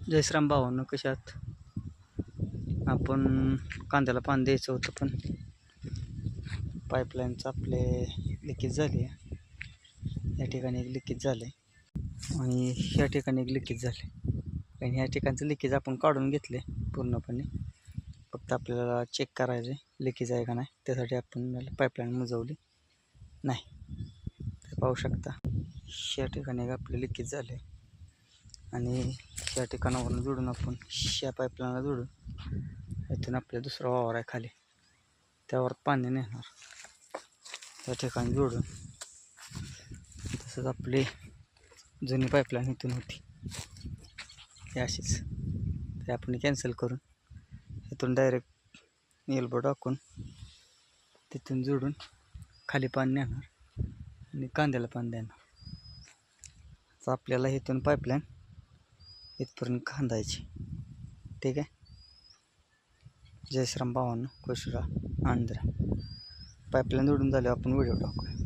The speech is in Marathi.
जय श्रीराम भावांनो, कशा आहात? आपण कांद्याला पाणी द्यायचं होतं, पण पाईपलाईनचं आपले लिकेज झाली आहे. या ठिकाणी एक लिकेज झालं आहे आणि ह्या ठिकाणी एक लिकेज झाले. आणि ह्या ठिकाणचं लिकेज आपण काढून घेतले पूर्णपणे. फक्त आपल्याला चेक करायचं आहे लिकेज आहे का नाही, त्यासाठी आपण पाईपलाईन मुजवली नाही. तर पाहू शकता ह्या ठिकाणी एक आपले लिकेज झाले आणि या ठिकाणावरून जोडून आपण ह्या पाईपलाईनला जोडून इथून आपल्या दुसरा वावर आहे खाली, त्यावर पाणी नेणार. या ठिकाणी जोडून तसंच आपली जुनी पाईपलाईन इथून होती ही अशीच, ते आपण कॅन्सल करून इथून डायरेक्ट एल्बो टाकून तिथून जोडून खाली पाणी नेणार आणि कांद्याला पाणी देणार. तर आपल्याला इथून पाईपलाईन इथपर्यंत खांदायची. ठीक आहे. जय श्रीराम भावांनो, खुश राहा, आनंद राहा. पाईपलाईन जोडून झाल्यावर आपण व्हिडिओ टाकूया.